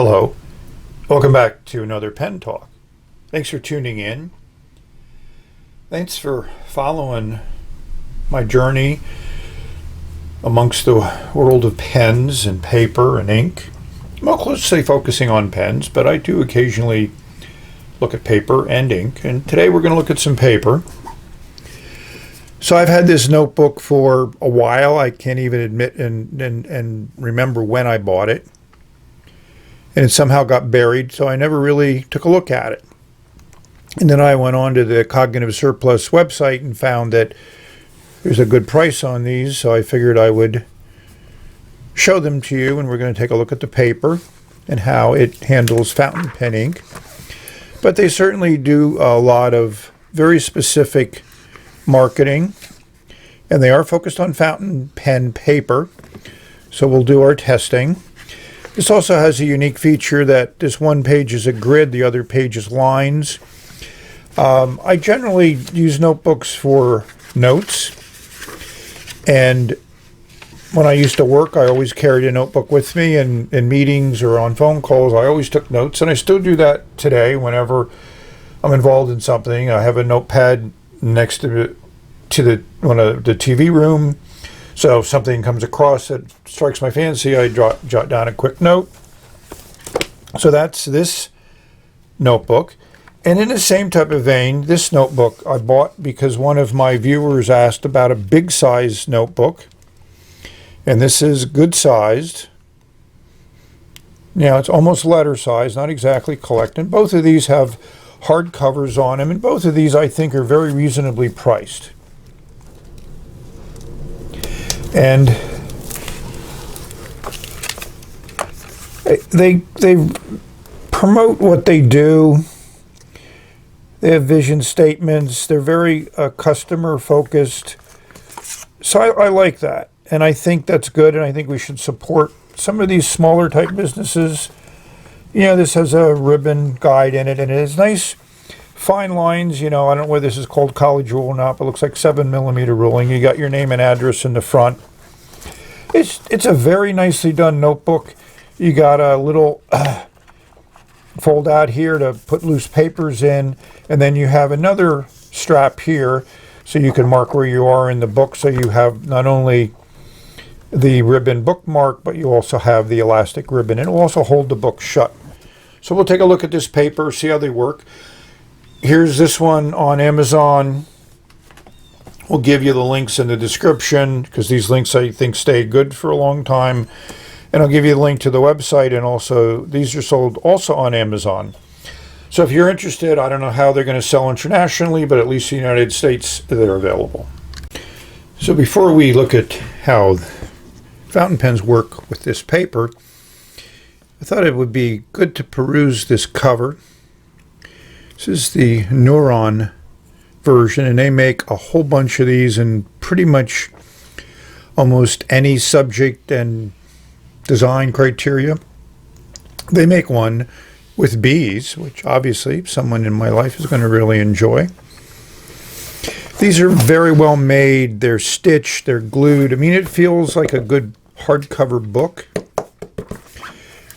Hello, welcome back to another Pen Talk. Thanks for tuning in. Thanks for following my journey amongst the world of pens and paper and ink. I'm more closely focusing on pens, but I do occasionally look at paper and ink. And today we're going to look at some paper. So I've had this notebook for a while. I can't even admit and remember when I bought it. And it somehow got buried, so I never really took a look at it. And then I went on to the Cognitive Surplus website and found that there's a good price on these, so I figured I would show them to you, and we're going to take a look at the paper and how it handles fountain pen ink. But they certainly do a lot of very specific marketing, and they are focused on fountain pen paper, so we'll do our testing. This also has a unique feature that this one page is a grid, the other page is lines. I generally use notebooks for notes, and when I used to work, I always carried a notebook with me, and in meetings or on phone calls, I always took notes, and I still do that today whenever I'm involved in something. I have a notepad next to the TV room. So if something comes across that strikes my fancy, I jot down a quick note. So that's this notebook. And in the same type of vein, this notebook I bought because one of my viewers asked about a big size notebook. And this is good sized. Now it's almost letter size, not exactly collecting. Both of these have hard covers on them, and both of these I think are very reasonably priced. And they promote what they do. They have vision statements. They're very customer focused. So I like that. And I think that's good. And I think we should support some of these smaller type businesses. You know, this has a ribbon guide in it, and it has nice fine lines. You know, I don't know whether this is called college rule or not, but it looks like 7mm ruling. You got your name and address in the front. It's a very nicely done notebook. You got a little fold out here to put loose papers in, and then you have another strap here so you can mark where you are in the book. So you have not only the ribbon bookmark, but you also have the elastic ribbon. It will also hold the book shut. So we'll take a look at this paper, see how they work. Here's this one on Amazon. We'll give you the links in the description because these links I think stay good for a long time. And I'll give you a link to the website, and also these are sold also on Amazon. So if you're interested, I don't know how they're going to sell internationally, but at least in the United States they're available. So before we look at how fountain pens work with this paper, I thought it would be good to peruse this cover. This is the Neuron version, and they make a whole bunch of these in pretty much almost any subject and design criteria. They make one with bees, which obviously someone in my life is going to really enjoy. These are very well made. They're stitched, they're glued. I mean, it feels like a good hardcover book.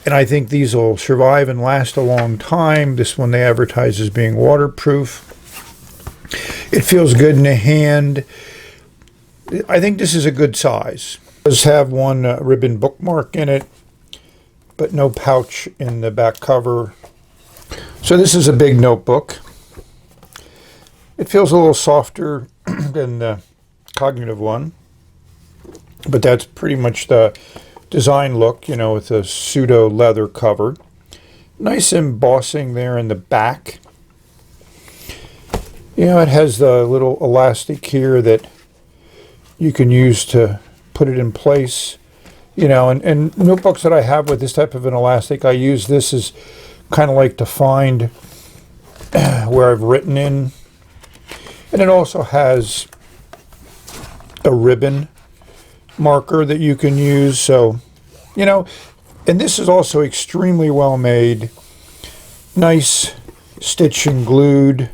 And I think these will survive and last a long time. This one they advertise as being waterproof. It feels good in the hand. I think this is a good size. It does have one ribbon bookmark in it, but no pouch in the back cover. So this is a big notebook. It feels a little softer than the Cognitive one, but that's pretty much the design look, you know, with a pseudo leather cover. Nice embossing there in the back. You know, it has the little elastic here that you can use to put it in place. You know, and notebooks that I have with this type of an elastic, I use this as kind of like to find where I've written in. And it also has a ribbon marker that you can use. So, you know, and this is also extremely well made. Nice stitch and glued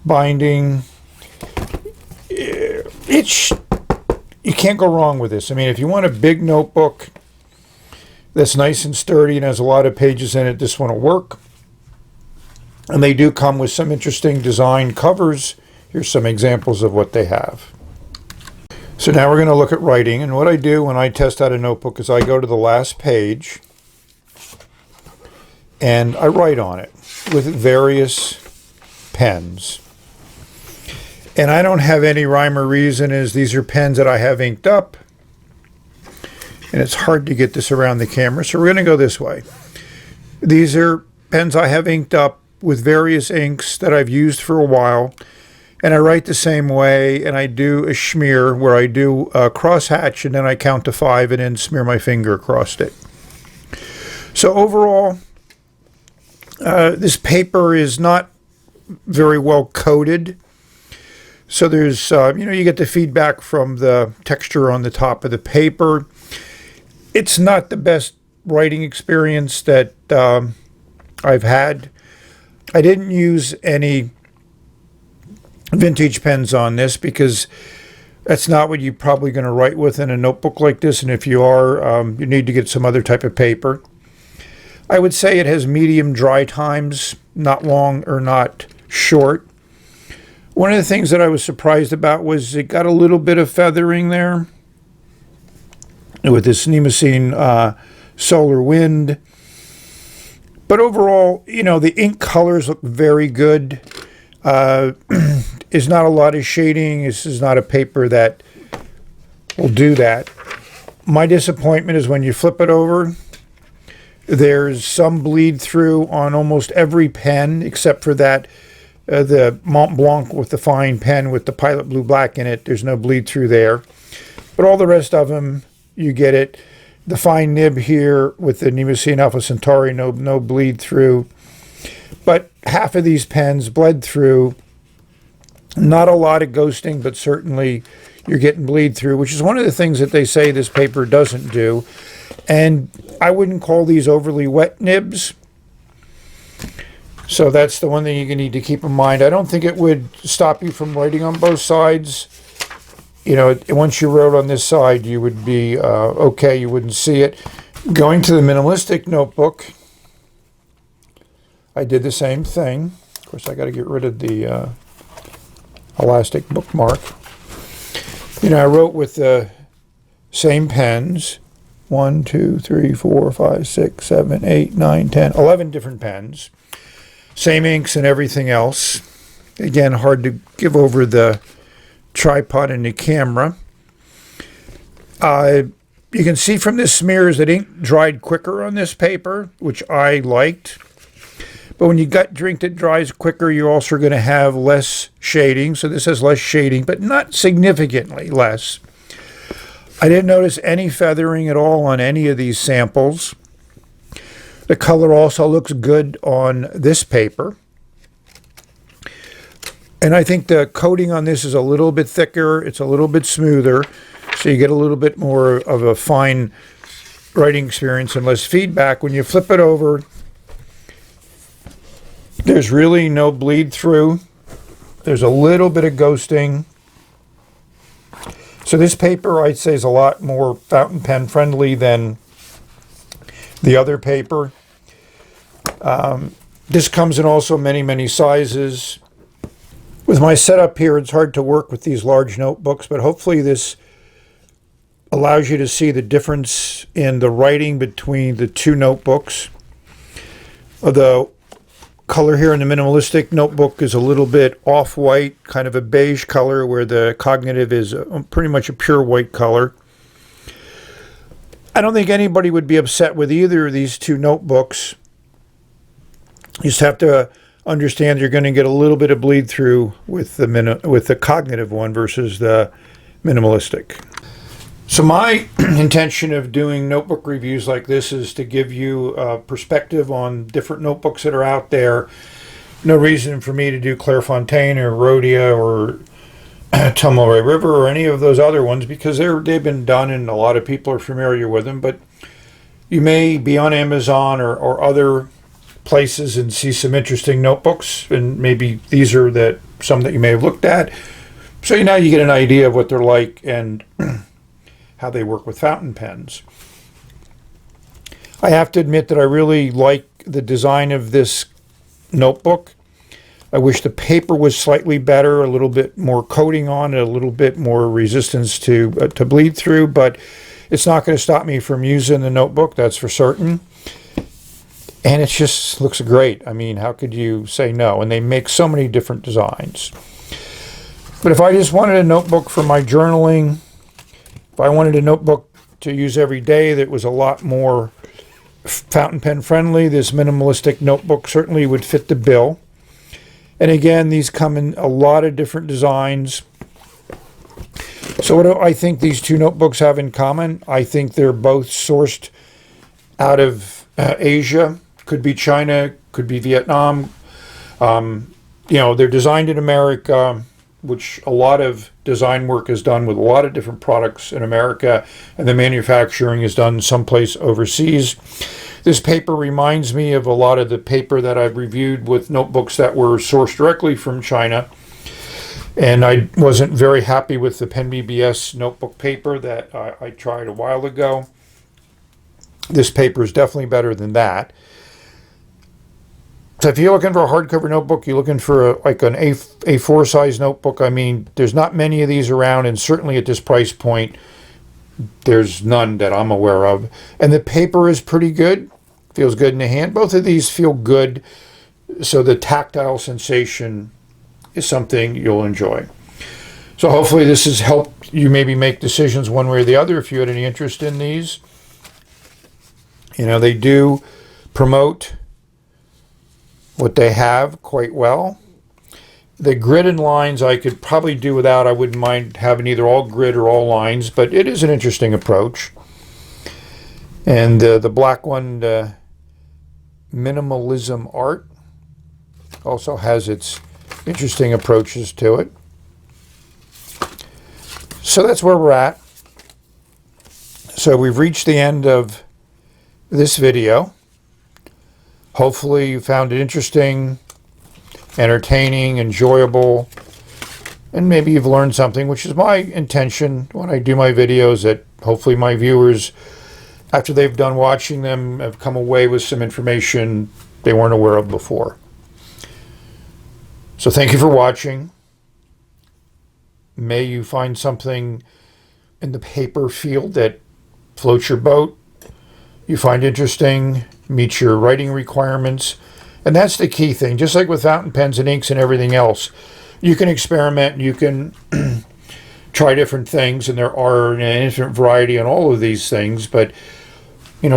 binding. You can't go wrong with this. I mean, if you want a big notebook that's nice and sturdy and has a lot of pages in it. This one will work. And they do come with some interesting design covers. Here's some examples of what they have. So now we're going to look at writing. And what I do when I test out a notebook is I go to the last page and I write on it with various pens. And I don't have any rhyme or reason, as these are pens that I have inked up. And it's hard to get this around the camera, so we're going to go this way. These are pens I have inked up with various inks that I've used for a while. And I write the same way, and I do a smear where I do a crosshatch, and then I count to 5 and then smear my finger across it. So overall, this paper is not very well coated. So there's, you get the feedback from the texture on the top of the paper. It's not the best writing experience that I've had. I didn't use any vintage pens on this because that's not what you're probably going to write with in a notebook like this. And if you are, you need to get some other type of paper. I would say it has medium dry times, not long or not short. One of the things that I was surprised about was it got a little bit of feathering there with this Neurons Solar Wind. But overall, the ink colors look very good. There's not a lot of shading. This is not a paper that will do that. My disappointment is when you flip it over, there's some bleed through on almost every pen except for that the Mont Blanc with the fine pen with the Pilot Blue Black in it. There's no bleed through there. But all the rest of them, you get it. The fine nib here with the Neurons Alpha Centauri, no bleed through. But half of these pens bled through. Not a lot of ghosting, but certainly you're getting bleed through, which is one of the things that they say this paper doesn't do. And I wouldn't call these overly wet nibs. So that's the one thing you need to keep in mind. I don't think it would stop you from writing on both sides. Once you wrote on this side, you would be okay. You wouldn't see it. Going to the minimalistic notebook, I did the same thing. Of course, I got to get rid of the elastic bookmark. I wrote with the same pens. 1, 2, 3, 4, 5, 6, 7, 8, 9, 10, 11 different pens. Same inks and everything else. Again, hard to give over the tripod and the camera. You can see from this smears that ink dried quicker on this paper, which I liked. But when you gut drink that dries quicker, you're also going to have less shading. So this has less shading, but not significantly less. I didn't notice any feathering at all on any of these samples. The color also looks good on this paper. And I think the coating on this is a little bit thicker. It's a little bit smoother. So you get a little bit more of a fine writing experience and less feedback. When you flip it over, there's really no bleed through. There's a little bit of ghosting. So this paper, I'd say, is a lot more fountain pen friendly than the other paper. This comes in also many, many sizes. With my setup here, it's hard to work with these large notebooks, but hopefully this allows you to see the difference in the writing between the two notebooks. The color here in the minimalistic notebook is a little bit off-white, kind of a beige color, where the cognitive is pretty much a pure white color. I don't think anybody would be upset with either of these two notebooks. You just have to understand you're going to get a little bit of bleed through with the cognitive one versus the minimalistic. So my intention of doing notebook reviews like this is to give you a perspective on different notebooks that are out there. No reason for me to do Clairefontaine or Rhodia or Tomoe River or any of those other ones because they've been done and a lot of people are familiar with them. But you may be on Amazon or other places and see some interesting notebooks, and maybe these are some that you may have looked at. So now you get an idea of what they're like and how they work with fountain pens. I have to admit that I really like the design of this notebook. I wish the paper was slightly better, a little bit more coating on it, a little bit more resistance to bleed through, but it's not going to stop me from using the notebook, that's for certain. And it just looks great. I mean, how could you say no? And they make so many different designs. But if I just wanted a notebook for my journaling, if I wanted a notebook to use every day that was a lot more fountain pen friendly, this minimalistic notebook certainly would fit the bill. And again, these come in a lot of different designs. So what do I think these two notebooks have in common? I think they're both sourced out of Asia. Could be China, could be Vietnam. They're designed in America, which a lot of design work is done with a lot of different products in America, and the manufacturing is done someplace overseas. This paper reminds me of a lot of the paper that I've reviewed with notebooks that were sourced directly from China. And I wasn't very happy with the Pen BBS notebook paper that I tried a while ago. This paper is definitely better than that. So if you're looking for a hardcover notebook, you're looking for an A4 size notebook. I mean, there's not many of these around, and certainly at this price point, there's none that I'm aware of. And the paper is pretty good. Feels good in the hand. Both of these feel good, so the tactile sensation is something you'll enjoy. So hopefully this has helped you maybe make decisions one way or the other if you had any interest in these. They do promote what they have quite well. The grid and lines I could probably do without. I wouldn't mind having either all grid or all lines, but it is an interesting approach. And the black one, Minimalism Art, also has its interesting approaches to it. So that's where we're at. So we've reached the end of this video. Hopefully you found it interesting, entertaining, enjoyable, and maybe you've learned something, which is my intention when I do my videos, that hopefully my viewers, after they've done watching them, have come away with some information they weren't aware of before. So thank you for watching. May you find something in the paper field that floats your boat, you find interesting, meets your writing requirements. And that's the key thing. Just like with fountain pens and inks and everything else, you can experiment, you can try different things, and there are an infinite variety on all of these things, but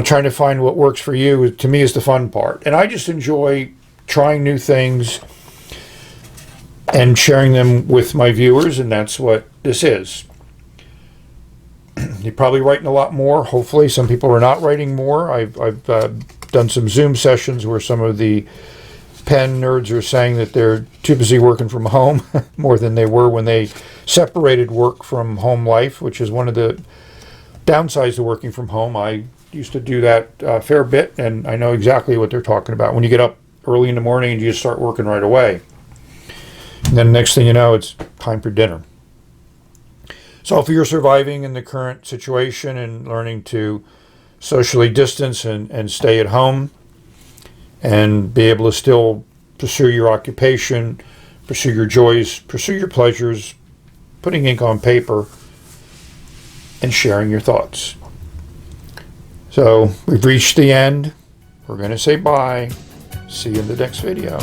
trying to find what works for you, to me, is the fun part. And I just enjoy trying new things and sharing them with my viewers, and that's what this is. You're probably writing a lot more. Hopefully some people are not writing more. I've done some Zoom sessions where some of the pen nerds are saying that they're too busy working from home more than they were when they separated work from home life, which is one of the downsides of working from home. I used to do that a fair bit, and I know exactly what they're talking about. When you get up early in the morning and you just start working right away, and then next thing you know, it's time for dinner. So if you're surviving in the current situation and learning to socially distance and stay at home and be able to still pursue your occupation, pursue your joys, pursue your pleasures, putting ink on paper, and sharing your thoughts. So we've reached the end. We're going to say bye. See you in the next video.